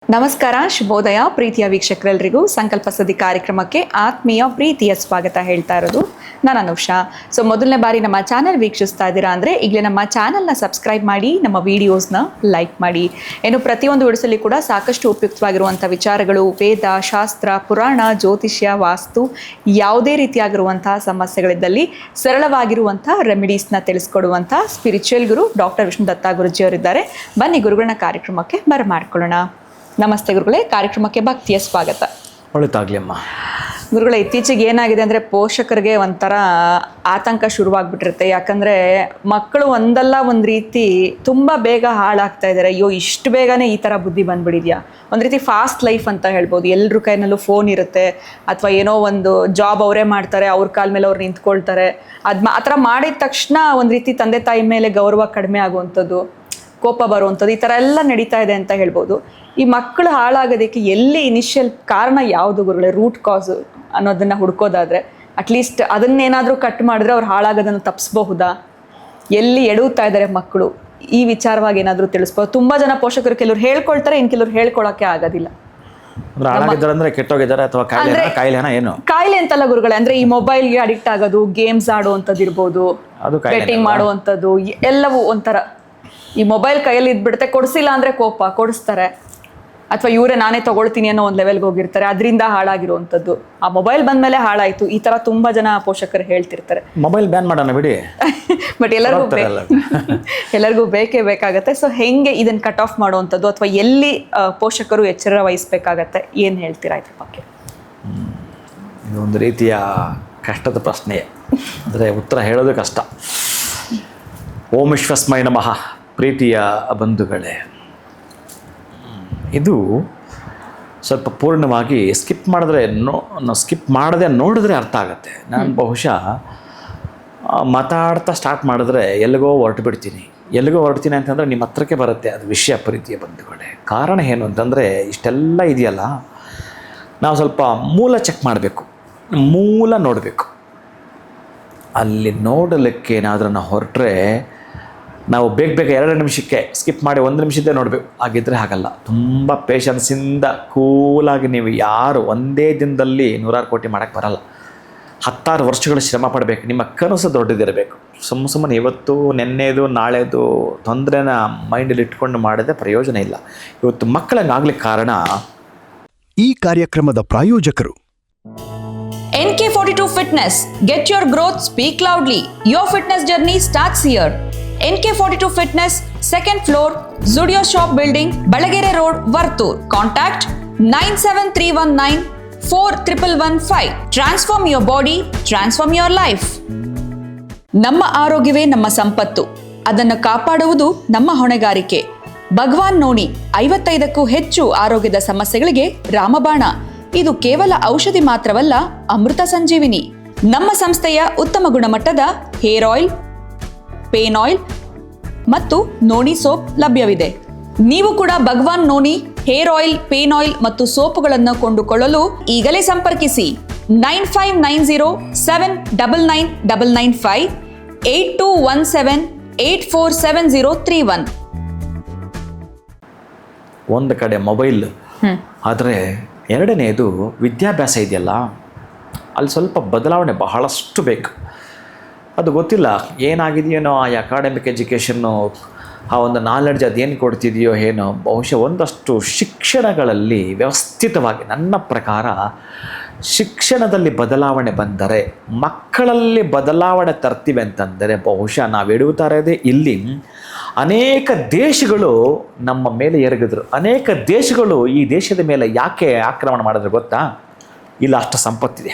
ನಮಸ್ಕಾರ, ಶುಭೋದಯ ಪ್ರೀತಿಯ ವೀಕ್ಷಕರೆಲ್ಲರಿಗೂ ಸಂಕಲ್ಪ ಸದಿ ಕಾರ್ಯಕ್ರಮಕ್ಕೆ ಆತ್ಮೀಯ ಪ್ರೀತಿಯ ಸ್ವಾಗತ ಹೇಳ್ತಾ ಇರೋದು ನಾನು ಅನುಷಾ. ಸೊ ಮೊದಲನೇ ಬಾರಿ ನಮ್ಮ ಚಾನಲ್ ವೀಕ್ಷಿಸ್ತಾ ಇದ್ದೀರಾ ಅಂದರೆ ಈಗಲೇ ನಮ್ಮ ಚಾನಲ್ನ ಸಬ್ಸ್ಕ್ರೈಬ್ ಮಾಡಿ, ನಮ್ಮ ವೀಡಿಯೋಸ್ನ ಲೈಕ್ ಮಾಡಿ. ಏನು ಪ್ರತಿಯೊಂದು ವಿಡಿಯೋಸಲ್ಲಿ ಕೂಡ ಸಾಕಷ್ಟು ಉಪಯುಕ್ತವಾಗಿರುವಂಥ ವಿಚಾರಗಳು, ವೇದ, ಶಾಸ್ತ್ರ, ಪುರಾಣ, ಜ್ಯೋತಿಷ್ಯ, ವಾಸ್ತು, ಯಾವುದೇ ರೀತಿಯಾಗಿರುವಂತಹ ಸಮಸ್ಯೆಗಳಿದ್ದಲ್ಲಿ ಸರಳವಾಗಿರುವಂಥ ರೆಮಿಡೀಸ್ನ ತಿಳಿಸ್ಕೊಡುವಂಥ ಸ್ಪಿರಿಚುವಲ್ ಗುರು ಡಾಕ್ಟರ್ ವಿಷ್ಣು ದತ್ತ ಗುರುಜಿಯವರಿದ್ದಾರೆ. ಬನ್ನಿ ಗುರುಗಳನ್ನ ಕಾರ್ಯಕ್ರಮಕ್ಕೆ ಬರಮಾಡ್ಕೊಳ್ಳೋಣ. ನಮಸ್ತೆ ಗುರುಗಳೇ, ಕಾರ್ಯಕ್ರಮಕ್ಕೆ ಭಕ್ತಿಯ ಸ್ವಾಗತ. ಒಳಿತಾಗ್ಲಿ ಅಮ್ಮ. ಗುರುಗಳೇ, ಇತ್ತೀಚೆಗೆ ಏನಾಗಿದೆ ಅಂದರೆ ಪೋಷಕರಿಗೆ ಒಂಥರ ಆತಂಕ ಶುರುವಾಗ್ಬಿಟ್ಟಿರುತ್ತೆ. ಯಾಕಂದರೆ ಮಕ್ಕಳು ಒಂದಲ್ಲ ಒಂದು ರೀತಿ ತುಂಬ ಬೇಗ ಹಾಳಾಗ್ತಾ ಇದ್ದಾರೆ. ಅಯ್ಯೋ, ಇಷ್ಟು ಬೇಗನೆ ಈ ಥರ ಬುದ್ಧಿ ಬಂದ್ಬಿಡಿದ್ಯಾ, ಒಂದು ರೀತಿ ಫಾಸ್ಟ್ ಲೈಫ್ ಅಂತ ಹೇಳ್ಬೋದು. ಎಲ್ಲರ ಕೈನಲ್ಲೂ ಫೋನ್ ಇರುತ್ತೆ, ಅಥವಾ ಏನೋ ಒಂದು ಜಾಬ್ ಅವರೇ ಮಾಡ್ತಾರೆ, ಅವ್ರ ಕಾಲ ಮೇಲೆ ಅವ್ರು ನಿಂತ್ಕೊಳ್ತಾರೆ. ಆ ಥರ ಮಾಡಿದ ತಕ್ಷಣ ಒಂದು ರೀತಿ ತಂದೆ ತಾಯಿ ಮೇಲೆ ಗೌರವ ಕಡಿಮೆ ಆಗುವಂಥದ್ದು, ಕೋಪ ಬರುವಂಥದ್ದು, ಈ ಥರ ಎಲ್ಲ ನಡೀತಾ ಇದೆ ಅಂತ ಹೇಳ್ಬೋದು. ಈ ಮಕ್ಕಳು ಹಾಳಾಗೋದಕ್ಕೆ ಎಲ್ಲಿ ಇನಿಷಿಯಲ್ ಕಾರಣ ಯಾವುದು ಗುರುಗಳೇ, ರೂಟ್ ಕಾಸು ಅನ್ನೋದನ್ನು ಹುಡ್ಕೋದಾದ್ರೆ ಅಟ್ಲೀಸ್ಟ್ ಅದನ್ನೇನಾದರೂ ಕಟ್ ಮಾಡಿದ್ರೆ ಅವ್ರು ಹಾಳಾಗೋದನ್ನು ತಪ್ಪಿಸ್ಬಹುದಾ? ಎಲ್ಲಿ ಎಡುತ್ತಾ ಇದ್ದಾರೆ ಮಕ್ಕಳು, ಈ ವಿಚಾರವಾಗಿ ಏನಾದರೂ ತಿಳಿಸ್ಬೋದು? ತುಂಬ ಜನ ಪೋಷಕರು ಕೆಲವ್ರು ಹೇಳ್ಕೊಳ್ತಾರೆ, ಇನ್ನು ಕೆಲವ್ರು ಹೇಳ್ಕೊಳಕ್ಕೆ ಆಗೋದಿಲ್ಲ. ಕೆಟ್ಟೋಗಿದ್ದಾರೆ ಅಥವಾ ಕಾಯಿಲೆ ಅಂತಲ್ಲ ಗುರುಗಳೇ, ಅಂದ್ರೆ ಈ ಮೊಬೈಲ್ಗೆ ಅಡಿಕ್ಟ್ ಆಗೋದು, ಗೇಮ್ಸ್ ಆಡುವಂಥದ್ದು ಇರ್ಬೋದು, ಬೆಟ್ಟಿಂಗ್ ಮಾಡುವಂಥದ್ದು, ಎಲ್ಲವೂ ಒಂಥರ ಈ ಮೊಬೈಲ್ ಕೈಯಲ್ಲಿ ಇದ್ಬಿಡುತ್ತೆ. ಕೊಡಿಸಿಲ್ಲ ಅಂದ್ರೆ ಕೋಪ, ಕೊಡಿಸ್ತಾರೆ, ಅಥವಾ ಇವರೇ ನಾನೇ ತಗೊಳ್ತೀನಿ ಅನ್ನೋ ಒಂದು ಲೆವೆಲ್ಗೆ ಹೋಗಿರ್ತಾರೆ. ಅದರಿಂದ ಹಾಳಾಗಿರುವಂಥದ್ದು, ಆ ಮೊಬೈಲ್ ಬಂದ್ಮೇಲೆ ಹಾಳಾಯ್ತು, ಈ ತರ ತುಂಬಾ ಜನ ಪೋಷಕರು ಹೇಳ್ತಿರ್ತಾರೆ. ಮೊಬೈಲ್ ಬ್ಯಾನ್ ಮಾಡೋಣ ಬಿಡಿ, ಬಟ್ ಎಲ್ಲರಿಗೂ ಬೇಕೇ ಬೇಕಾಗತ್ತೆ. ಸೊ ಹೆಂಗೆ ಇದನ್ನ ಕಟ್ ಆಫ್ ಮಾಡುವಂಥದ್ದು, ಅಥವಾ ಎಲ್ಲಿ ಪೋಷಕರು ಎಚ್ಚರ ವಹಿಸ್ಬೇಕಾಗತ್ತೆ, ಏನ್ ಹೇಳ್ತೀರಾ ಇದ್ರ ಬಗ್ಗೆ? ಇದೊಂದು ರೀತಿಯ ಕಷ್ಟದ ಪ್ರಶ್ನೆ, ಅಂದರೆ ಉತ್ತರ ಹೇಳೋದು ಕಷ್ಟ. ಓಂ ವಿಶ್ವಸ್ಮೈ ನಮಃ. ಪ್ರೀತಿಯ ಬಂಧುಗಳೇ, ಇದು ಸ್ವಲ್ಪ ಪೂರ್ಣವಾಗಿ ಸ್ಕಿಪ್ ಮಾಡದೆ ನೋಡಿದ್ರೆ ಅರ್ಥ ಆಗುತ್ತೆ. ನಾನು ಬಹುಶಃ ಮಾತಾಡ್ತಾ ಸ್ಟಾರ್ಟ್ ಮಾಡಿದ್ರೆ ಎಲ್ಲಿಗೋ ಹೊರಡ್ತೀನಿ ಅಂತಂದರೆ ನಿಮ್ಮ ಹತ್ರಕ್ಕೆ ಬರುತ್ತೆ ಅದು ವಿಷಯ. ಪ್ರೀತಿಯ ಬಂಧುಗಳೇ, ಕಾರಣ ಏನು ಅಂತಂದರೆ ಇಷ್ಟೆಲ್ಲ ಇದೆಯಲ್ಲ, ನಾವು ಸ್ವಲ್ಪ ಮೂಲ ಚೆಕ್ ಮಾಡಬೇಕು, ಮೂಲ ನೋಡಬೇಕು. ಅಲ್ಲಿ ನೋಡಲಿಕ್ಕೆ ಏನಾದ್ರೂ ನಾವು ಹೊರಟ್ರೆ ನಾವು ಬೇಗ 2 ನಿಮಿಷಕ್ಕೆ ಸ್ಕಿಪ್ ಮಾಡಿ 1 ನಿಮಿಷದ್ದೇ ನೋಡಬೇಕು. ಹಾಗಿದ್ರೆ ಹಾಗಲ್ಲ. ತುಂಬ ಪೇಷನ್ಸಿಂದ ಕೂಲಾಗಿ ನೀವು ಯಾರು ಒಂದೇ ದಿನದಲ್ಲಿ 100 ಕೋಟಿ ಮಾಡೋಕ್ಕೆ ಬರಲ್ಲ. 10 ವರ್ಷಗಳು ಶ್ರಮ ಪಡಬೇಕು. ನಿಮ್ಮ ಕನಸು ದೊಡ್ಡದಿರಬೇಕು. ಸುಮ್ಮನೆ ಇವತ್ತು ನೆನ್ನೆದು ನಾಳೆದು ತೊಂದರೆನ ಮೈಂಡಲ್ಲಿ ಇಟ್ಕೊಂಡು ಮಾಡಿದ್ರೆ ಪ್ರಯೋಜನ ಇಲ್ಲ. ಇವತ್ತು ಮಕ್ಕಳಂಗಾಗ್ಲಿಕ್ಕೆ ಕಾರಣ ಈ ಕಾರ್ಯಕ್ರಮದ ಪ್ರಾಯೋಜಕರು NK42 Fitness. Get your growth, speak loudly. Your fitness journey starts here. NK42 Fitness, 2nd floor, Zudio Shop Building, Balagere Road, Vartur. Contact 97319 4115. Transform your body, transform your life. ನಮ್ಮ ಆರೋಗ್ಯವೇ ನಮ್ಮ ಸಂಪತ್ತು, ಅದನ್ನು ಕಾಪಾಡುವುದು ನಮ್ಮ ಹೊಣೆಗಾರಿಕೆ. ಭಗವಾನ್ ನೋನಿ 55ಕ್ಕೂ ಹೆಚ್ಚು ಆರೋಗ್ಯದ ಸಮಸ್ಯೆಗಳಿಗೆ ರಾಮಬಾಣ. ಇದು ಕೇವಲ ಔಷಧಿ ಮಾತ್ರವಲ್ಲ, ಅಮೃತ ಸಂಜೀವಿನಿ. ನಮ್ಮ ಸಂಸ್ಥೆಯ ಉತ್ತಮ ಗುಣಮಟ್ಟದ ಹೇರ್ ಆಯಿಲ್, ಪೇನ್ ಆಯಿಲ್ ಮತ್ತು ನೋನಿ ಸೋಪ್ ಲಭ್ಯವಿದೆ. ನೀವು ಕೂಡ Bhagwan noni hair oil, pain oil ಮತ್ತು ಸೋಪುಗಳನ್ನು ಕೊಂಡುಕೊಳ್ಳಲು ಈಗಲೇ ಸಂಪರ್ಕಿಸಿ 9590799995 8217847031. ಒಂದು ಕಡೆ ಮೊಬೈಲ್ ಆದರೆ ಎರಡನೇದು ವಿದ್ಯಾಭ್ಯಾಸ ಇದೆಯಲ್ಲ, ಅಲ್ಲಿ ಸ್ವಲ್ಪ ಬದಲಾವಣೆ ಬಹಳಷ್ಟು ಬೇಕು. ಅದು ಗೊತ್ತಿಲ್ಲ ಏನಾಗಿದೆಯೇನೋ, ಆ ಅಕಾಡೆಮಿಕ್ ಎಜುಕೇಷನ್ನು, ಆ ಒಂದು ನಾಲೆಡ್ಜ್ ಅದೇನು ಕೊಡ್ತಿದೆಯೋ ಏನೋ. ಬಹುಶಃ ಒಂದಷ್ಟು ಶಿಕ್ಷಣಗಳಲ್ಲಿ ವ್ಯವಸ್ಥಿತವಾಗಿ, ನನ್ನ ಪ್ರಕಾರ ಶಿಕ್ಷಣದಲ್ಲಿ ಬದಲಾವಣೆ ಬಂದರೆ, ಮಕ್ಕಳಲ್ಲಿ ಬದಲಾವಣೆ ತರ್ತೀವಿ ಅಂತಂದರೆ ಬಹುಶಃ ನಾವು ಎಡುತ್ತಾ ಇರೋದೇ ಇಲ್ಲಿ. ಅನೇಕ ದೇಶಗಳು ನಮ್ಮ ಮೇಲೆ ಎರಗಿದ್ರು. ಅನೇಕ ದೇಶಗಳು ಈ ದೇಶದ ಮೇಲೆ ಯಾಕೆ ಆಕ್ರಮಣ ಮಾಡಿದ್ರೆ ಗೊತ್ತಾ? ಇಲ್ಲ, ಅಷ್ಟು ಸಂಪತ್ತಿದೆ,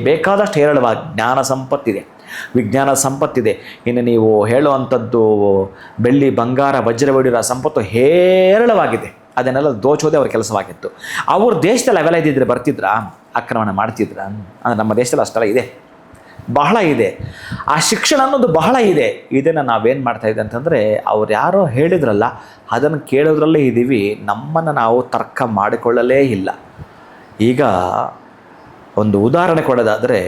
ಬೇಕಾದಷ್ಟು ಹೇರಳವಾಗಿ ಜ್ಞಾನ ಸಂಪತ್ತಿದೆ, ವಿಜ್ಞಾನ ಸಂಪತ್ತಿದೆ. ಇನ್ನು ನೀವು ಹೇಳುವಂಥದ್ದು ಬೆಳ್ಳಿ, ಬಂಗಾರ, ವಜ್ರ ಹೊಡಿರೋ ಸಂಪತ್ತು ಹೇರಳವಾಗಿದೆ. ಅದನ್ನೆಲ್ಲ ದೋಚೋದೇ ಅವ್ರ ಕೆಲಸವಾಗಿತ್ತು. ಅವ್ರ ದೇಶದಲ್ಲಿ ಅವೆಲ್ಲ ಇದ್ದಿದ್ರೆ ಬರ್ತಿದ್ರಾ, ಆಕ್ರಮಣ ಮಾಡ್ತಿದ್ರ? ಅಂದರೆ ನಮ್ಮ ದೇಶದಲ್ಲಿ ಅಷ್ಟೆಲ್ಲ ಇದೆ, ಬಹಳ ಇದೆ. ಆ ಶಿಕ್ಷಣ ಅನ್ನೋದು ಬಹಳ ಇದೆ. ಇದನ್ನು ನಾವೇನು ಮಾಡ್ತಾಯಿದ್ದೆ ಅಂತಂದರೆ, ಅವ್ರು ಯಾರೋ ಹೇಳಿದ್ರಲ್ಲ ಅದನ್ನು ಕೇಳೋದ್ರಲ್ಲೇ ಇದ್ದೀವಿ, ನಮ್ಮನ್ನು ನಾವು ತರ್ಕ ಮಾಡಿಕೊಳ್ಳಲೇ ಇಲ್ಲ. ಈಗ ಒಂದು ಉದಾಹರಣೆ ಕೊಡೋದಾದರೆ,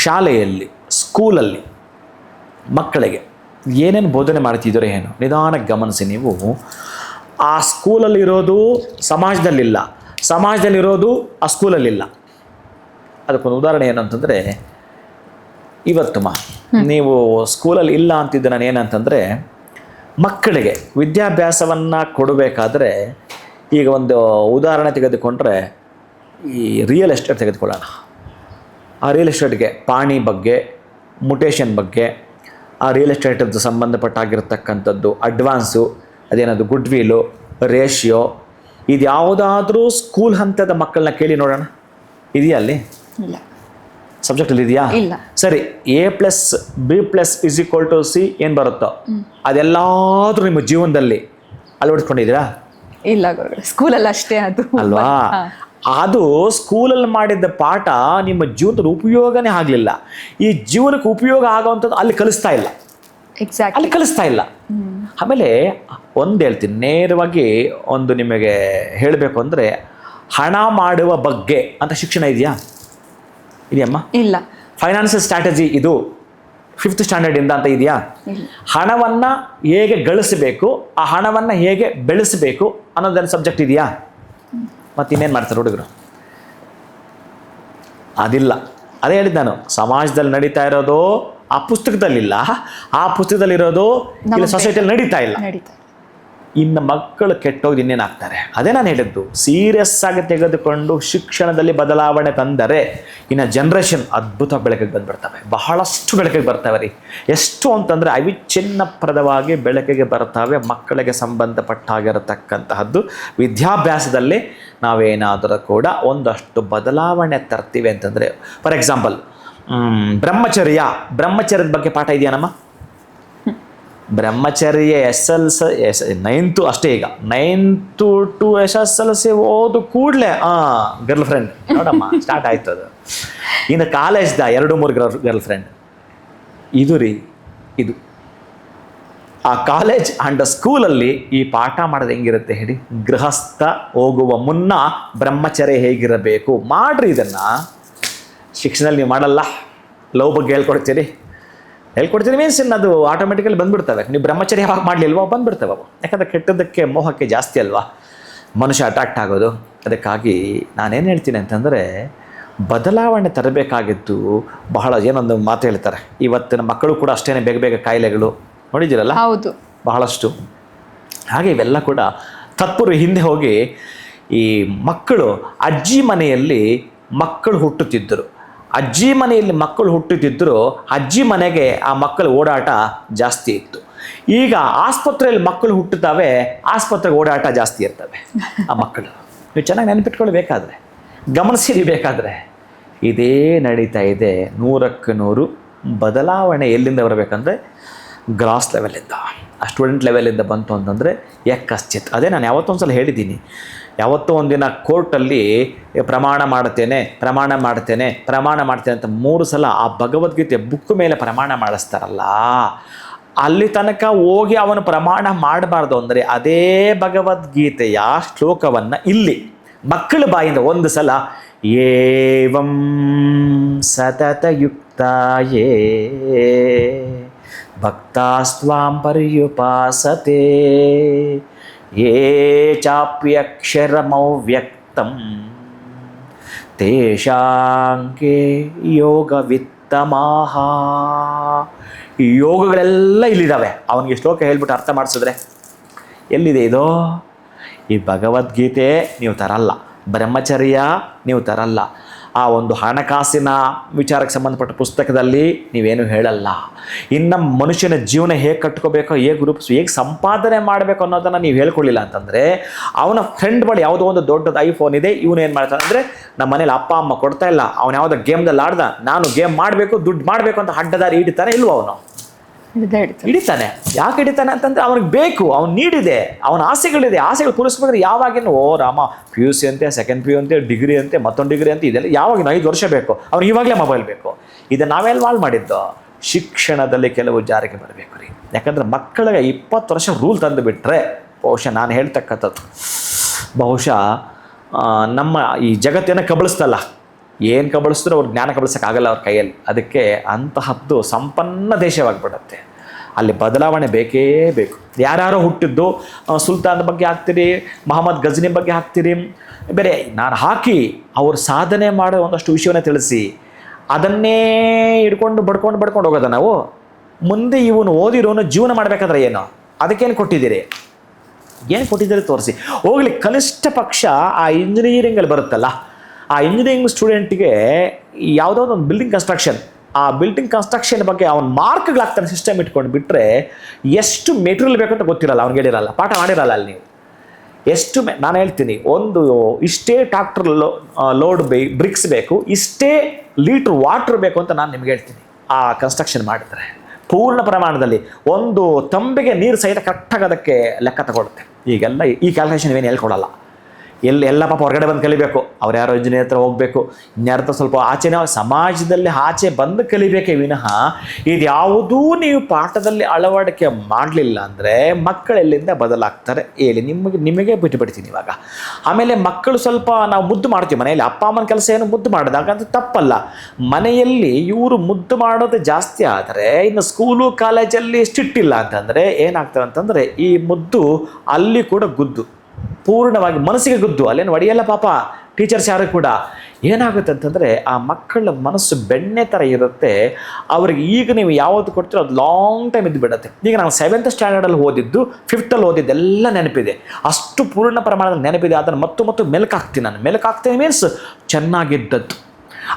ಶಾಲೆಯಲ್ಲಿ, ಸ್ಕೂಲಲ್ಲಿ ಮಕ್ಕಳಿಗೆ ಏನೇನು ಬೋಧನೆ ಮಾಡ್ತಿದ್ದೀರೋ ಏನೋ ನಿಧಾನಕ್ಕೆ ಗಮನಿಸಿ ನೀವು. ಆ ಸ್ಕೂಲಲ್ಲಿರೋದು ಸಮಾಜದಲ್ಲಿಲ್ಲ, ಸಮಾಜದಲ್ಲಿರೋದು ಆ ಸ್ಕೂಲಲ್ಲಿಲ್ಲ. ಅದಕ್ಕೊಂದು ಉದಾಹರಣೆ ಏನು ಅಂತಂದರೆ, ಇವತ್ತು ನೀವು ಸ್ಕೂಲಲ್ಲಿ ಇಲ್ಲ ಅಂತಿದ್ದ ನಾನು ಏನಂತಂದರೆ, ಮಕ್ಕಳಿಗೆ ವಿದ್ಯಾಭ್ಯಾಸವನ್ನು ಕೊಡಬೇಕಾದ್ರೆ ಈಗ ಒಂದು ಉದಾಹರಣೆ ತೆಗೆದುಕೊಂಡ್ರೆ ಈ ರಿಯಲ್ ಎಸ್ಟೇಟ್ ತೆಗೆದುಕೊಳ್ಳೋಣ. ಆ ರಿಯಲ್ ಎಸ್ಟೇಟ್ಗೆ ಪಾಣಿ ಬಗ್ಗೆ, ಮುಟೇಷನ್ ಬಗ್ಗೆ, ಆ ರಿಯಲ್ ಎಸ್ಟೇಟದ್ದು ಸಂಬಂಧಪಟ್ಟಾಗಿರ್ತಕ್ಕಂಥದ್ದು ಅಡ್ವಾನ್ಸು, ಅದೇನದು ಗುಡ್ ವಿಲು, ರೇಷಿಯೋ, ಇದು ಯಾವುದಾದ್ರೂ ಸ್ಕೂಲ್ ಹಂತದ ಮಕ್ಕಳನ್ನ ಕೇಳಿ ನೋಡೋಣ, ಇದೆಯಾ ಅಲ್ಲಿ? ಇಲ್ಲ. ಸಬ್ಜೆಕ್ಟಲ್ಲಿ ಇದೆಯಾ? ಇಲ್ಲ. ಸರಿ, A+B+C ಏನು ಬರುತ್ತೋ ಅದೆಲ್ಲಾದ್ರೂ ನಿಮ್ಮ ಜೀವನದಲ್ಲಿ ಅಳವಡಿಸ್ಕೊಂಡಿದ್ದೀರಾ? ಇಲ್ಲ ಗುರುಗಳೇ, ಸ್ಕೂಲಲ್ಲಿ ಅಷ್ಟೇ ಅದು ಅಲ್ವಾ? ಅದು ಸ್ಕೂಲಲ್ಲಿ ಮಾಡಿದ್ದ ಪಾಠ ನಿಮ್ಮ ಜೀವನದಲ್ಲಿ ಉಪಯೋಗನೇ ಆಗಲಿಲ್ಲ. ಈ ಜೀವನಕ್ಕೆ ಉಪಯೋಗ ಆಗೋವಂಥದ್ದು ಅಲ್ಲಿ ಕಲಿಸ್ತಾ ಇಲ್ಲ, ಎಕ್ಸಾಕ್ಟ್ ಅಲ್ಲಿ ಕಲಿಸ್ತಾ ಇಲ್ಲ. ಆಮೇಲೆ ಒಂದು ಹೇಳ್ತೀನಿ ನೇರವಾಗಿ, ಒಂದು ನಿಮಗೆ ಹೇಳಬೇಕು ಅಂದರೆ, ಹಣ ಮಾಡುವ ಬಗ್ಗೆ ಅಂತ ಶಿಕ್ಷಣ ಇದೆಯಾ? ಇದೆಯಮ್ಮ? ಇಲ್ಲ. ಫೈನಾನ್ಷಿಯಲ್ ಸ್ಟ್ರಾಟಜಿ ಇದು 5th ಸ್ಟ್ಯಾಂಡರ್ಡಿಂದ ಅಂತ ಇದೆಯಾ? ಹಣವನ್ನು ಹೇಗೆ ಗಳಿಸಬೇಕು, ಆ ಹಣವನ್ನು ಹೇಗೆ ಬೆಳೆಸಬೇಕು ಅನ್ನೋದನ್ನು ಸಬ್ಜೆಕ್ಟ್ ಇದೆಯಾ? ಮತ್ತು ಇನ್ನೇನು ಮಾಡ್ತಾರೆ ಹುಡುಗರು? ಅದಿಲ್ಲ. ಅದೇ ಹೇಳಿದ್ದು ನಾನು, ಸಮಾಜದಲ್ಲಿ ನಡೀತಾ ಇರೋದು ಆ ಪುಸ್ತಕದಲ್ಲಿಲ್ಲ, ಆ ಪುಸ್ತಕದಲ್ಲಿರೋದು ಇಲ್ಲಿ ಸೊಸೈಟಿಯಲ್ಲಿ ನಡೀತಾ ಇಲ್ಲ. ಇನ್ನು ಮಕ್ಕಳು ಕೆಟ್ಟೋಗಿ ಇನ್ನೇನಾಗ್ತಾರೆ? ಅದೇ ನಾನು ಹೇಳಿದ್ದು, ಸೀರಿಯಸ್ ಆಗಿ ತೆಗೆದುಕೊಂಡು ಶಿಕ್ಷಣದಲ್ಲಿ ಬದಲಾವಣೆ ತಂದರೆ ಇನ್ನು ಜನ್ರೇಷನ್ ಅದ್ಭುತ ಬೆಳಕಿಗೆ ಬಂದುಬಿಡ್ತವೆ, ಬಹಳಷ್ಟು ಬೆಳಕಿಗೆ ಬರ್ತವೆ ರೀ. ಎಷ್ಟು ಅಂತಂದರೆ ಅವಿಚ್ಛಿನ್ನಪ್ರದವಾಗಿ ಬೆಳಕಿಗೆ ಬರ್ತವೆ ಮಕ್ಕಳಿಗೆ ಸಂಬಂಧಪಟ್ಟಾಗಿರತಕ್ಕಂತಹದ್ದು. ವಿದ್ಯಾಭ್ಯಾಸದಲ್ಲಿ ನಾವೇನಾದರೂ ಕೂಡ ಒಂದಷ್ಟು ಬದಲಾವಣೆ ತರ್ತೀವಿ ಅಂತಂದರೆ, ಫಾರ್ ಎಕ್ಸಾಂಪಲ್ ಬ್ರಹ್ಮಚರ್ಯದ ಬಗ್ಗೆ ಪಾಠ ಇದೆಯಾ ನಮ್ಮ? ಬ್ರಹ್ಮಚರ್ಯ ನೈನ್ತು ಅಷ್ಟೇ. ಈಗ 9th to SSLC ಓದು ಕೂಡಲೇ ಗರ್ಲ್ ಫ್ರೆಂಡ್ ನೋಡಮ್ಮ ಸ್ಟಾರ್ಟ್ ಆಯ್ತು. ಅದು ಇನ್ನು ಕಾಲೇಜ್ದ 2-3 ಗರ್ಲ್ ಫ್ರೆಂಡ್. ಇದು ರೀ ಇದು. ಆ ಕಾಲೇಜ್ ಆ್ಯಂಡ್ ಸ್ಕೂಲಲ್ಲಿ ಈ ಪಾಠ ಮಾಡೋದು ಹೆಂಗಿರುತ್ತೆ ಹೇಳಿ? ಗೃಹಸ್ಥ ಹೋಗುವ ಮುನ್ನ ಬ್ರಹ್ಮಚರ್ಯ ಹೇಗಿರಬೇಕು ಮಾಡ್ರಿ. ಇದನ್ನು ಶಿಕ್ಷಣದಲ್ಲಿ ನೀವು ಮಾಡಲ್ಲ. ಲವ್ ಬಗ್ಗೆ ಹೇಳ್ಕೊಡ್ತೀರಿ ಮೀನ್ಸ್ ಅದು ಆಟೋಮೆಟಿಕಲಿ ಬಂದುಬಿಡ್ತವೆ. ನೀವು ಬ್ರಹ್ಮಚರ್ಯ ಯಾವಾಗ ಮಾಡಲಿಲ್ವೋ ಬಂದುಬಿಡ್ತವೆ ಅವು. ಯಾಕಂದರೆ ಕೆಟ್ಟದ್ದಕ್ಕೆ ಮೋಹಕ್ಕೆ ಜಾಸ್ತಿ ಅಲ್ವಾ ಮನುಷ್ಯ ಅಟ್ರಾಕ್ಟ್ ಆಗೋದು. ಅದಕ್ಕಾಗಿ ನಾನೇನು ಹೇಳ್ತೀನಿ ಅಂತಂದರೆ, ಬದಲಾವಣೆ ತರಬೇಕಾಗಿದ್ದು ಬಹಳ. ಏನೊಂದು ಮಾತು ಹೇಳ್ತಾರೆ, ಇವತ್ತಿನ ಮಕ್ಕಳು ಕೂಡ ಅಷ್ಟೇ ಬೇಗ ಕಾಯಿಲೆಗಳು ನೋಡಿದ್ದೀರಲ್ಲ? ಹೌದು, ಬಹಳಷ್ಟು. ಹಾಗೆ ಇವೆಲ್ಲ ಕೂಡ ತತ್ಪೂರ್ವ ಹಿಂದೆ ಹೋಗಿ ಈ ಮಕ್ಕಳು ಅಜ್ಜಿ ಮನೆಯಲ್ಲಿ ಮಕ್ಕಳು ಹುಟ್ಟುತ್ತಿದ್ದರು. ಅಜ್ಜಿ ಮನೆಯಲ್ಲಿ ಮಕ್ಕಳು ಹುಟ್ಟುತ್ತಿದ್ದರು, ಅಜ್ಜಿ ಮನೆಗೆ ಆ ಮಕ್ಕಳ ಓಡಾಟ ಜಾಸ್ತಿ ಇತ್ತು. ಈಗ ಆಸ್ಪತ್ರೆಯಲ್ಲಿ ಮಕ್ಕಳು ಹುಟ್ಟುತ್ತವೆ, ಆಸ್ಪತ್ರೆಗೆ ಓಡಾಟ ಜಾಸ್ತಿ ಇರ್ತವೆ ಆ ಮಕ್ಕಳು. ನೀವು ಚೆನ್ನಾಗಿ ನೆನಪಿಟ್ಕೊಳ್ಬೇಕಾದ್ರೆ, ಗಮನಿಸಿರಿ ಬೇಕಾದರೆ, ಇದೇ ನಡೀತಾ ಇದೆ. 100ಕ್ಕೆ 100 ಬದಲಾವಣೆ ಎಲ್ಲಿಂದ ಬರಬೇಕಂದ್ರೆ ಗ್ರಾಸ್ ಲೆವೆಲಿಂದ, ಸ್ಟೂಡೆಂಟ್ ಲೆವೆಲಿಂದ ಬಂತು ಅಂತಂದರೆ ಯಕ್ಕಶ್ಚಿತ್. ಅದೇ ನಾನು ಯಾವತ್ತೊಂದು ಸಲ ಹೇಳಿದ್ದೀನಿ, ಯಾವತ್ತೋ ಒಂದಿನ ಕೋರ್ಟಲ್ಲಿ ಪ್ರಮಾಣ ಮಾಡ್ತೇನೆ ಅಂತ 3 ಸಲ ಆ ಭಗವದ್ಗೀತೆ ಬುಕ್ ಮೇಲೆ ಪ್ರಮಾಣ ಮಾಡಿಸ್ತಾರಲ್ಲ, ಅಲ್ಲಿ ತನಕ ಹೋಗಿ ಅವನು ಪ್ರಮಾಣ ಮಾಡಬಾರ್ದು. ಅಂದರೆ ಅದೇ ಭಗವದ್ಗೀತೆಯ ಶ್ಲೋಕವನ್ನು ಇಲ್ಲಿ ಮಕ್ಕಳ ಬಾಯಿಂದ 1 ಸಲ ಏವಂ ಸತತಯುಕ್ತಾಯೇ ಭಕ್ತಾಸ್ತ್ವಾಂ ಪರ್ಯುಪಾಸತೆ ಯೇ ಚಾಪ್ಯಕ್ಷರಮವ್ಯಕ್ತಂ ತೇಷಾಂಕೆ ಯೋಗವಿತ್ತಮಾಹ. ಈ ಯೋಗಗಳೆಲ್ಲ ಇಲ್ಲಿದ್ದಾವೆ. ಅವನಿಗೆ ಶ್ಲೋಕ ಹೇಳ್ಬಿಟ್ಟು ಅರ್ಥ ಮಾಡಿಸಿದ್ರೆ ಎಲ್ಲಿದೆ ಇದು? ಈ ಭಗವದ್ಗೀತೆ ನೀವು ತರಲ್ಲ, ಬ್ರಹ್ಮಚರ್ಯ ನೀವು ತರಲ್ಲ, ಆ ಒಂದು ಹಣಕಾಸಿನ ವಿಚಾರಕ್ಕೆ ಸಂಬಂಧಪಟ್ಟ ಪುಸ್ತಕದಲ್ಲಿ ನೀವೇನು ಹೇಳಲ್ಲ. ಇನ್ನು ಮನುಷ್ಯನ ಜೀವನ ಹೇಗೆ ಕಟ್ಕೋಬೇಕೋ, ಹೇಗೆ ರೂಪಿಸೋ, ಹೇಗೆ ಸಂಪಾದನೆ ಮಾಡಬೇಕು ಅನ್ನೋದನ್ನು ನೀವು ಹೇಳ್ಕೊಳ್ಳಿಲ್ಲ ಅಂತಂದರೆ, ಅವನ ಫ್ರೆಂಡ್ ಬಳಿ ಯಾವುದೋ ಒಂದು ದೊಡ್ಡದು ಐಫೋನ್ ಇದೆ, ಇವನು ಏನು ಮಾಡ್ತಾನೆ ಅಂದರೆ, ನಮ್ಮ ಮನೇಲಿ ಅಪ್ಪ ಅಮ್ಮ ಕೊಡ್ತಾ ಇಲ್ಲ, ಅವನು ಯಾವುದೋ ಗೇಮ್ದಲ್ಲಿ ಆಡ್ದ, ನಾನು ಗೇಮ್ ಮಾಡಬೇಕು, ದುಡ್ಡು ಮಾಡಬೇಕು ಅಂತ ಅಡ್ಡದಾರಿ ಹಿಡಿತಾನೆ ಇಲ್ವೋ? ಅವನು ಹಿಡಿತಾನೆ. ಯಾಕೆ ಹಿಡಿತಾನೆ ಅಂತಂದರೆ ಅವನಿಗೆ ಬೇಕು, ಅವ್ನು ನೀಡಿದೆ, ಅವನ ಆಸೆಗಳಿದೆ, ಆಸೆಗಳು ಪೂರೈಸ್ಬೇಕಾದ್ರೆ ಯಾವಾಗಿನ ರಾಮ PUC ಅಂತೆ, ಸೆಕೆಂಡ್ PU ಅಂತೆ, ಡಿಗ್ರಿ ಅಂತೆ, ಮತ್ತೊಂದು ಡಿಗ್ರಿ ಅಂತೆ, ಇದೆಲ್ಲ ಯಾವಾಗಿನ 5 ವರ್ಷ ಬೇಕು, ಅವ್ನಿಗೆ ಇವಾಗಲೇ ಮೊಬೈಲ್ ಬೇಕು. ಇದನ್ನು ನಾವೆಲ್ಲ ವಾಲ್ ಮಾಡಿದ್ದು ಶಿಕ್ಷಣದಲ್ಲಿ ಕೆಲವು ಜಾರಿಗೆ ಬರಬೇಕು ರೀ. ಯಾಕಂದರೆ ಮಕ್ಕಳಿಗೆ 20 ವರ್ಷ ರೂಲ್ ತಂದು ಬಿಟ್ಟರೆ ಬಹುಶಃ ನಾನು ಹೇಳ್ತಕ್ಕಂಥದ್ದು ಬಹುಶಃ ನಮ್ಮ ಈ ಜಗತ್ತೇನ ಕಬಳಿಸ್ತಲ್ಲ, ಏನು ಕಬಳಿಸಿದ್ರು ಅವ್ರು ಜ್ಞಾನ ಕಬಳಿಸೋಕ್ಕಾಗಲ್ಲ ಅವ್ರ ಕೈಯಲ್ಲಿ. ಅದಕ್ಕೆ ಅಂತಹದ್ದು ಸಂಪನ್ನ ದೇಶವಾಗಿಬಿಡುತ್ತೆ. ಅಲ್ಲಿ ಬದಲಾವಣೆ ಬೇಕೇ ಬೇಕು. ಯಾರ್ಯಾರೋ ಹುಟ್ಟಿದ್ದು ಸುಲ್ತಾನ್ ಬಗ್ಗೆ ಹಾಕ್ತೀರಿ, ಮಹಮ್ಮದ್ ಗಜ್ನಿ ಬಗ್ಗೆ ಹಾಕ್ತೀರಿ, ಬೇರೆ ನಾನು ಹಾಕಿ ಅವ್ರ ಸಾಧನೆ ಮಾಡೋ ಒಂದಷ್ಟು ವಿಷಯವನ್ನು ತಿಳಿಸಿ ಅದನ್ನೇ ಹಿಡ್ಕೊಂಡು ಬಡ್ಕೊಂಡು ಹೋಗೋದ ನಾವು. ಮುಂದೆ ಇವನು ಓದಿರೋನು ಜೀವನ ಮಾಡಬೇಕಾದ್ರೆ ಏನು, ಅದಕ್ಕೇನು ಕೊಟ್ಟಿದ್ದೀರಿ, ಏನು ಕೊಟ್ಟಿದ್ದೀರಿ ತೋರಿಸಿ. ಹೋಗ್ಲಿ, ಕನಿಷ್ಠ ಪಕ್ಷ ಆ ಇಂಜಿನಿಯರಿಂಗಲ್ಲಿ ಬರುತ್ತಲ್ಲ, ಆ ಇಂಜಿನಿಯರಿಂಗ್ ಸ್ಟೂಡೆಂಟಿಗೆ ಯಾವುದೋ ಒಂದು ಬಿಲ್ಡಿಂಗ್ ಕನ್ಸ್ಟ್ರಕ್ಷನ್, ಆ ಬಿಲ್ಡಿಂಗ್ ಕನ್ಸ್ಟ್ರಕ್ಷನ್ ಬಗ್ಗೆ ಅವ್ನು ಮಾರ್ಕ್ಗಳಾಗ್ತಾನೆ ಸಿಸ್ಟಮ್ ಇಟ್ಕೊಂಡು ಬಿಟ್ಟರೆ ಎಷ್ಟು ಮೆಟೀರಿಯಲ್ ಬೇಕಂತ ಗೊತ್ತಿರಲ್ಲ, ಅವ್ನಿಗೆ ಹೇಳಿರಲ್ಲ, ಪಾಠ ಮಾಡಿರಲ್ಲ ಅಲ್ಲಿ ನೀವು. ಎಷ್ಟು ನಾನು ಹೇಳ್ತೀನಿ, ಒಂದು ಇಷ್ಟೇ ಟ್ರಾಕ್ಟರ್ ಲೋಡ್ ಬ್ರಿಕ್ಸ್ ಬೇಕು, ಇಷ್ಟೇ ಲೀಟ್ರ್ ವಾಟ್ರ್ ಬೇಕು ಅಂತ ನಾನು ನಿಮ್ಗೆ ಹೇಳ್ತೀನಿ. ಆ ಕನ್ಸ್ಟ್ರಕ್ಷನ್ ಮಾಡಿದ್ರೆ ಪೂರ್ಣ ಪ್ರಮಾಣದಲ್ಲಿ ಒಂದು ತಂಬೆಗೆ ನೀರು ಸಹಿತ ಕರೆಕ್ಟಾಗಿ ಅದಕ್ಕೆ ಲೆಕ್ಕ ತಗೊಳುತ್ತೆ. ಈಗೆಲ್ಲ ಈ ಕ್ಯಾಲ್ಕುಲೇಷನ್ ಏನು ಹೇಳ್ಕೊಡಲ್ಲ. ಎಲ್ಲ ಪಾಪ ಹೊರಗಡೆ ಬಂದು ಕಲಿಬೇಕು, ಅವ್ರು ಯಾರೋ ಇಂಜಿನಿಯರ್ ಹತ್ರ ಹೋಗಬೇಕು, ಇನ್ಯಾರ ಸ್ವಲ್ಪ ಆಚೆನೇ ಸಮಾಜದಲ್ಲಿ ಆಚೆ ಬಂದು ಕಲಿಬೇಕೇ ವಿನಃ ಇದು ಯಾವುದೂ ನೀವು ಪಾಠದಲ್ಲಿ ಅಳವಡಿಕೆ ಮಾಡಲಿಲ್ಲ ಅಂದರೆ ಮಕ್ಕಳೆಲ್ಲಿಂದ ಬದಲಾಗ್ತಾರೆ ಹೇಳಿ, ನಿಮಗೆ ಬಿಟ್ಟುಬಿಡ್ತೀನಿ ಇವಾಗ. ಆಮೇಲೆ ಮಕ್ಕಳು ಸ್ವಲ್ಪ ನಾವು ಮುದ್ದು ಮಾಡ್ತೀವಿ ಮನೆಯಲ್ಲಿ, ಅಪ್ಪ ಅಮ್ಮನ ಕೆಲಸ ಏನು ಮುದ್ದು ಮಾಡಿದಾಗ ಅದು ತಪ್ಪಲ್ಲ. ಮನೆಯಲ್ಲಿ ಇವರು ಮುದ್ದು ಮಾಡೋದು ಜಾಸ್ತಿ ಆದರೆ ಇನ್ನು ಸ್ಕೂಲು ಕಾಲೇಜಲ್ಲಿ ಸ್ಟ್ರಿಕ್ಟ್ ಇಲ್ಲ ಅಂತಂದರೆ ಏನಾಗ್ತದೆ ಅಂತಂದರೆ ಈ ಮುದ್ದು ಅಲ್ಲಿ ಕೂಡ ಗುದ್ದು, ಪೂರ್ಣವಾಗಿ ಮನಸ್ಸಿಗೆ ಗುದ್ದು, ಅಲ್ಲೇನು ಒಡೆಯಲ್ಲ ಪಾಪ ಟೀಚರ್ಸ್ ಯಾರು ಕೂಡ. ಏನಾಗುತ್ತೆ ಅಂತಂದರೆ ಆ ಮಕ್ಕಳ ಮನಸ್ಸು ಬೆಣ್ಣೆ ಥರ ಇರುತ್ತೆ, ಅವ್ರಿಗೆ ಈಗ ನೀವು ಯಾವುದು ಕೊಡ್ತೀರೋ ಅದು ಲಾಂಗ್ ಟೈಮ್ ಇದ್ದು ಬಿಡುತ್ತೆ. ಈಗ ನಾನು 7th ಸ್ಟ್ಯಾಂಡರ್ಡಲ್ಲಿ ಓದಿದ್ದು 5th ಓದಿದ್ದೆಲ್ಲ ನೆನಪಿದೆ, ಅಷ್ಟು ಪೂರ್ಣ ಪ್ರಮಾಣದಲ್ಲಿ ನೆನಪಿದೆ. ಅದನ್ನು ಮತ್ತು ಮೆಲುಕಾಗ್ತೀನಿ ನಾನು. ಮೆಲುಕಾಗ್ತೀನಿ ಮೀನ್ಸ್ ಚೆನ್ನಾಗಿದ್ದದ್ದು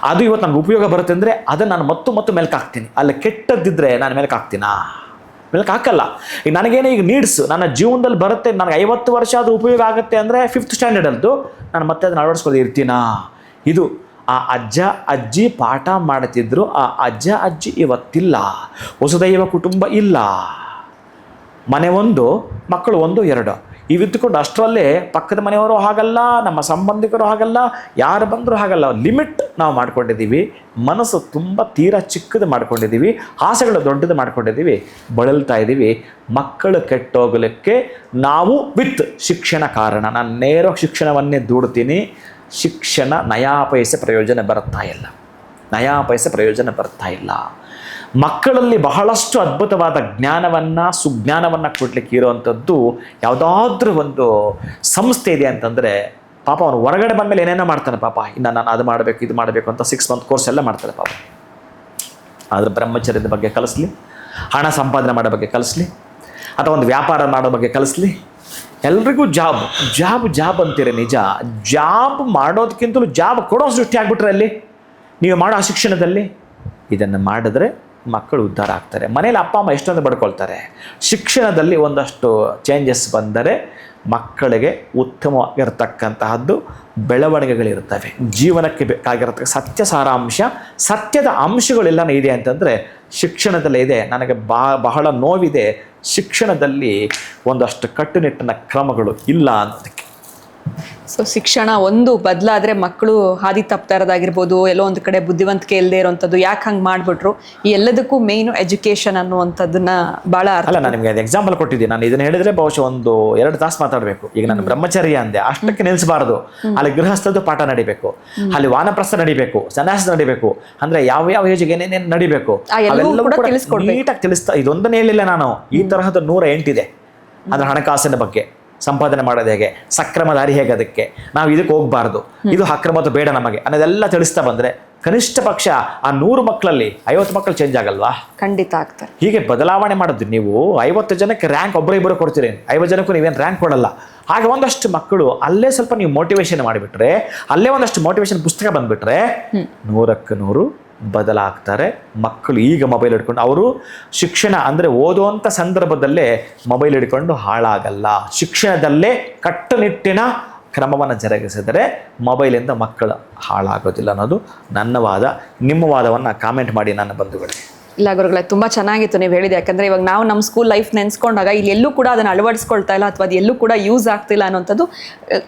ಅದು ಇವತ್ತು ನನಗೆ ಉಪಯೋಗ ಬರುತ್ತೆ ಅಂದರೆ ಅದನ್ನು ನಾನು ಮತ್ತು ಮೆಲುಕಾಗ್ತೀನಿ. ಅಲ್ಲಿ ಕೆಟ್ಟದ್ದಿದ್ದರೆ ನಾನು ಮೆಲುಕಾಗ್ತೀನಾ? ಮೆಲುಕು ಹಾಕಲ್ಲ. ಈಗ ನನಗೇನು ಈಗ ನೀಡ್ಸ್ ನನ್ನ ಜೀವನದಲ್ಲಿ ಬರುತ್ತೆ, ನನಗೆ 50 ವರ್ಷ ಅದು ಉಪಯೋಗ ಆಗುತ್ತೆ ಅಂದರೆ 5th ಸ್ಟ್ಯಾಂಡರ್ಡಲ್ಲದು ನಾನು ಮತ್ತೆ ಅದನ್ನು ಅಳವಡಿಸ್ಕೊಂಡು ಇರ್ತೀನಾ? ಇದು ಆ ಅಜ್ಜ ಅಜ್ಜಿ ಪಾಠ ಮಾಡ್ತಿದ್ರು, ಆ ಅಜ್ಜ ಅಜ್ಜಿ ಇವತ್ತಿಲ್ಲ, ವಸುದೈವ ಕುಟುಂಬ ಇಲ್ಲ, ಮನೆ ಒಂದು ಮಕ್ಕಳು 1 2 ಇವಿದ್ದುಕೊಂಡು ಅಷ್ಟರಲ್ಲೇ ಪಕ್ಕದ ಮನೆಯವರು ಹಾಗಲ್ಲ, ನಮ್ಮ ಸಂಬಂಧಿಕರು ಹಾಗಲ್ಲ, ಯಾರು ಬಂದರೂ ಹಾಗಲ್ಲ. ಲಿಮಿಟ್ ನಾವು ಮಾಡ್ಕೊಂಡಿದ್ದೀವಿ, ಮನಸ್ಸು ತುಂಬ ತೀರಾ ಚಿಕ್ಕದು ಮಾಡ್ಕೊಂಡಿದ್ದೀವಿ, ಆಸೆಗಳು ದೊಡ್ಡದು ಮಾಡ್ಕೊಂಡಿದ್ದೀವಿ, ಬಳಲ್ತಾ ಇದ್ದೀವಿ. ಮಕ್ಕಳು ಕೆಟ್ಟೋಗಲಿಕ್ಕೆ ನಾವು ವಿತ್ ಶಿಕ್ಷಣ ಕಾರಣ. ನಾನು ನೇರ ಶಿಕ್ಷಣವನ್ನೇ ದೂಡ್ತೀನಿ. ಶಿಕ್ಷಣ ನಯಾ ಪೈಸೆ ಪ್ರಯೋಜನ ಬರ್ತಾ ಇಲ್ಲ. ಮಕ್ಕಳಲ್ಲಿ ಬಹಳಷ್ಟು ಅದ್ಭುತವಾದ ಜ್ಞಾನವನ್ನು ಸುಜ್ಞಾನವನ್ನು ಕೊಡಲಿಕ್ಕೆ ಇರೋವಂಥದ್ದು ಯಾವುದಾದ್ರೂ ಒಂದು ಸಂಸ್ಥೆ ಇದೆ ಅಂತಂದರೆ ಪಾಪ ಅವನು ಹೊರಗಡೆ ಬಂದಮೇಲೆ ಏನೇನೋ ಮಾಡ್ತಾನೆ ಪಾಪ. ಇನ್ನು ನಾನು ಅದು ಮಾಡಬೇಕು ಇದು ಮಾಡಬೇಕು ಅಂತ 6 month ಕೋರ್ಸ್ ಎಲ್ಲ ಮಾಡ್ತಾರೆ ಪಾಪ. ಆದರೆ ಬ್ರಹ್ಮಚರ್ಯದ ಬಗ್ಗೆ ಕಲಿಸ್ಲಿ, ಹಣ ಸಂಪಾದನೆ ಮಾಡೋ ಬಗ್ಗೆ ಕಲಿಸ್ಲಿ, ಅಥವಾ ಒಂದು ವ್ಯಾಪಾರ ಮಾಡೋ ಬಗ್ಗೆ ಕಲಿಸ್ಲಿ. ಎಲ್ರಿಗೂ ಜಾಬ್ ಅಂತೀರಿ, ನಿಜ. ಜಾಬ್ ಮಾಡೋದಕ್ಕಿಂತಲೂ ಜಾಬ್ ಕೊಡೋ ಸೃಷ್ಟಿ ಆಗಿಬಿಟ್ರೆ ಅಲ್ಲಿ ನೀವು ಮಾಡೋ ಆ ಶಿಕ್ಷಣದಲ್ಲಿ ಇದನ್ನು ಮಾಡಿದ್ರೆ ಮಕ್ಕಳು ಉದ್ಧಾರ ಆಗ್ತಾರೆ. ಮನೇಲಿ ಅಪ್ಪ ಅಮ್ಮ ಎಷ್ಟೊಂದು ಬಡ್ಕೊಳ್ತಾರೆ. ಶಿಕ್ಷಣದಲ್ಲಿ ಒಂದಷ್ಟು ಚೇಂಜಸ್ ಬಂದರೆ ಮಕ್ಕಳಿಗೆ ಉತ್ತಮವಾಗಿರ್ತಕ್ಕಂತಹದ್ದು ಬೆಳವಣಿಗೆಗಳಿರ್ತವೆ. ಜೀವನಕ್ಕೆ ಬೇಕಾಗಿರತಕ್ಕ ಸತ್ಯ ಸಾರಾಂಶ, ಸತ್ಯದ ಅಂಶಗಳೆಲ್ಲನೂ ಇದೆ ಅಂತಂದರೆ ಶಿಕ್ಷಣದಲ್ಲೇ ಇದೆ. ನನಗೆ ಬಹಳ ನೋವಿದೆ, ಶಿಕ್ಷಣದಲ್ಲಿ ಒಂದಷ್ಟು ಕಟ್ಟುನಿಟ್ಟಿನ ಕ್ರಮಗಳು ಇಲ್ಲ ಅನ್ನೋದಕ್ಕೆ. ಸೊ ಶಿಕ್ಷಣ ಒಂದು ಬದಲಾದರೆ ಮಕ್ಕಳು ಹಾದಿ ತಪ್ತಾ ಇರೋದಾಗಿರ್ಬೋದು, ಎಲ್ಲೋ ಒಂದು ಕಡೆ ಬುದ್ಧಿವಂತಿಕೆ ಇಲ್ಲದೆ ಇರೋವಂಥದ್ದು, ಯಾಕೆ ಹಂಗೆ ಮಾಡಿಬಿಟ್ರು, ಈ ಎಲ್ಲದಕ್ಕೂ ಮೇಯ್ನು ಎಜುಕೇಷನ್ ಅನ್ನುವಂಥದ್ದನ್ನ ಭಾಳ ಅಲ್ಲ. ನಾನು ನಿಮಗೆ ಎಕ್ಸಾಂಪಲ್ ಕೊಟ್ಟಿದ್ದೀನಿ. ನಾನು ಇದನ್ನು ಹೇಳಿದರೆ ಬಹುಶಃ 1-2 ತಾಸು ಮಾತಾಡಬೇಕು. ಈಗ ನಾನು ಬ್ರಹ್ಮಚರ್ಯ ಅಂದೆ, ಅಷ್ಟಕ್ಕೆ ನಿಲ್ಲಿಸಬಾರ್ದು. ಅಲ್ಲಿ ಗೃಹಸ್ಥದ್ದು ಪಾಠ ನಡಿಬೇಕು, ಅಲ್ಲಿ ವಾನಪ್ರಸ್ಥ ನಡಿಬೇಕು, ಸನ್ಯಾಸ ನಡಿಬೇಕು, ಅಂದರೆ ಯಾವ ಏಜಿಗೆ ಏನೇನೇನು ನಡಿಬೇಕು ಅವೆಲ್ಲವೂ ಕೂಡ ನೀಟಾಗಿ ತಿಳಿಸ್ತಾ. ಇದೊಂದನ್ನೇ ಹೇಳಿಲ್ಲ ನಾನು, ಈ ತರಹದ 108 ಇದೆ. ಅಂದರೆ ಹಣಕಾಸಿನ ಬಗ್ಗೆ, ಸಂಪಾದನೆ ಮಾಡೋದು ಹೇಗೆ, ಸಕ್ರಮ ದಾರಿ ಹೇಗೆ, ಅದಕ್ಕೆ ನಾವು ಇದಕ್ಕೆ ಹೋಗಬಾರ್ದು, ಇದು ಅಕ್ರಮದ ಬೇಡ ನಮಗೆ ಅನ್ನೋದೆಲ್ಲ ತಿಳಿಸ್ತಾ ಬಂದರೆ ಕನಿಷ್ಠ ಪಕ್ಷ ಆ 100 ಮಕ್ಕಳಲ್ಲಿ 50 ಮಕ್ಕಳು ಚೇಂಜ್ ಆಗಲ್ವಾ? ಖಂಡಿತ ಆಗ್ತಾರೆ. ಹೀಗೆ ಬದಲಾವಣೆ ಮಾಡೋದು. ನೀವು 50 ಜನಕ್ಕೆ ರ್ಯಾಂಕ್ ಒಬ್ಬರು ಕೊಡ್ತೀರಿ, 50 ಜನಕ್ಕೂ ನೀವೇನು ರ್ಯಾಂಕ್ ಕೊಡಲ್ಲ. ಹಾಗೆ ಒಂದಷ್ಟು ಮಕ್ಕಳು ಅಲ್ಲೇ ಸ್ವಲ್ಪ ನೀವು ಮೋಟಿವೇಶನ್ ಮಾಡಿಬಿಟ್ರೆ, ಅಲ್ಲೇ ಒಂದಷ್ಟು ಮೋಟಿವೇಶನ್ ಪುಸ್ತಕ ಬಂದುಬಿಟ್ರೆ 100ಕ್ಕೆ 100 ಬದಲಾಗ್ತಾರೆ ಮಕ್ಕಳು. ಈಗ ಮೊಬೈಲ್ ಹಿಡ್ಕೊಂಡು ಅವರು ಶಿಕ್ಷಣ ಅಂದರೆ ಓದುವಂಥ ಸಂದರ್ಭದಲ್ಲೇ ಮೊಬೈಲ್ ಹಿಡ್ಕೊಂಡು ಹಾಳಾಗಲ್ಲ. ಶಿಕ್ಷಣದಲ್ಲೇ ಕಟ್ಟುನಿಟ್ಟಿನ ಕ್ರಮವನ್ನು ಜರುಗಿಸಿದರೆ ಮೊಬೈಲಿಂದ ಮಕ್ಕಳು ಹಾಳಾಗೋದಿಲ್ಲ ಅನ್ನೋದು ನನ್ನ ವಾದ. ನಿಮ್ಮ ವಾದವನ್ನು ಕಾಮೆಂಟ್ ಮಾಡಿ ನನ್ನ ಬಂಧುಗಳೇ. ಇಲ್ಲ ಗುರುಗಳೇ, ತುಂಬ ಚೆನ್ನಾಗಿತ್ತು ನೀವು ಹೇಳಿದೆ. ಯಾಕಂದರೆ ಇವಾಗ ನಾವು ನಮ್ಮ ಸ್ಕೂಲ್ ಲೈಫ್ ನೆನೆಸ್ಕೊಂಡಾಗ ಇಲ್ಲಿ ಎಲ್ಲೂ ಕೂಡ ಅದನ್ನು ಅಳವಡಿಸ್ಕೊಳ್ತಾ ಇಲ್ಲ, ಅಥವಾ ಅದು ಎಲ್ಲೂ ಕೂಡ ಯೂಸ್ ಆಗ್ತಿಲ್ಲ ಅನ್ನೋಂಥದ್ದು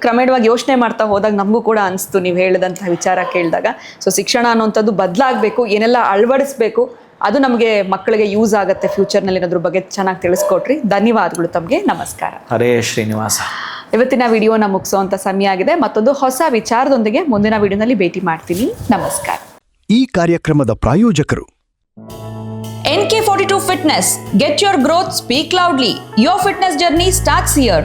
ಕ್ರಮೇಣವಾಗಿ ಯೋಚನೆ ಮಾಡ್ತಾ ಹೋದಾಗ ನಮಗೂ ಕೂಡ ಅನಿಸ್ತು ನೀವು ಹೇಳಿದಂಥ ವಿಚಾರ ಕೇಳಿದಾಗ. ಸೊ ಶಿಕ್ಷಣ ಅನ್ನೋಂಥದ್ದು ಬದಲಾಗಬೇಕು, ಏನೆಲ್ಲ ಅಳವಡಿಸ್ಬೇಕು, ಅದು ನಮಗೆ ಮಕ್ಕಳಿಗೆ ಯೂಸ್ ಆಗುತ್ತೆ ಫ್ಯೂಚರ್ನಲ್ಲಿ ಅನ್ನೋದ್ರ ಬಗ್ಗೆ ಚೆನ್ನಾಗಿ ತಿಳಿಸ್ಕೊಟ್ರಿ. ಧನ್ಯವಾದಗಳು ತಮಗೆ. ನಮಸ್ಕಾರ. ಹರೇ ಶ್ರೀನಿವಾಸ. ಇವತ್ತಿನ ವಿಡಿಯೋನ ಮುಗಿಸೋವಂಥ ಸಮಯ ಆಗಿದೆ. ಮತ್ತೊಂದು ಹೊಸ ವಿಚಾರದೊಂದಿಗೆ ಮುಂದಿನ ವಿಡಿಯೋನಲ್ಲಿ ಭೇಟಿ ಮಾಡ್ತೀನಿ. ನಮಸ್ಕಾರ. ಈ ಕಾರ್ಯಕ್ರಮದ ಪ್ರಾಯೋಜಕರು NK42 Fitness. Get your growth, speak loudly. Your fitness journey starts here.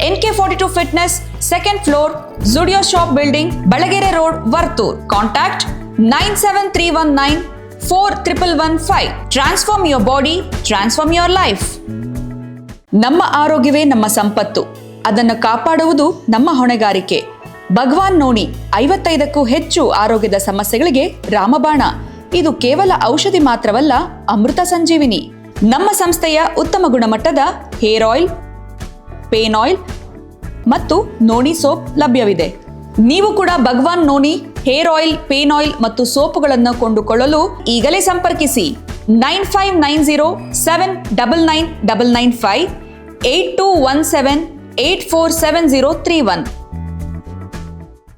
NK42 Fitness, second floor, Zudio Shop Building, Balagere Road, Vartur. Contact 97319 Transform your body, transform your life. ನಮ್ಮ ಆರೋಗ್ಯವೇ ನಮ್ಮ ಸಂಪತ್ತು. ಅದನ್ನು ಕಾಪಾಡುವುದು ನಮ್ಮ ಹೊಣೆಗಾರಿಕೆ. ಭಗವಾನ್ ನೋನಿ 55ಕ್ಕೂ ಹೆಚ್ಚು ಆರೋಗ್ಯದ ಸಮಸ್ಯೆಗಳಿಗೆ ರಾಮಬಾಣ. ಇದು ಕೇವಲ ಔಷಧಿ ಮಾತ್ರವಲ್ಲ, ಅಮೃತ ಸಂಜೀವಿನಿ. ನಮ್ಮ ಸಂಸ್ಥೆಯ ಉತ್ತಮ ಗುಣಮಟ್ಟದ ಹೇರ್ ಆಯಿಲ್, ಪೇನ್ ಆಯಿಲ್ ಮತ್ತು ನೋನಿ ಸೋಪ್ ಲಭ್ಯವಿದೆ. ನೀವು ಕೂಡ Bhagwan noni hair oil, pain oil ಮತ್ತು ಸೋಪುಗಳನ್ನು ಕೊಂಡುಕೊಳ್ಳಲು ಈಗಲೇ ಸಂಪರ್ಕಿಸಿ 9590799995 8217847031.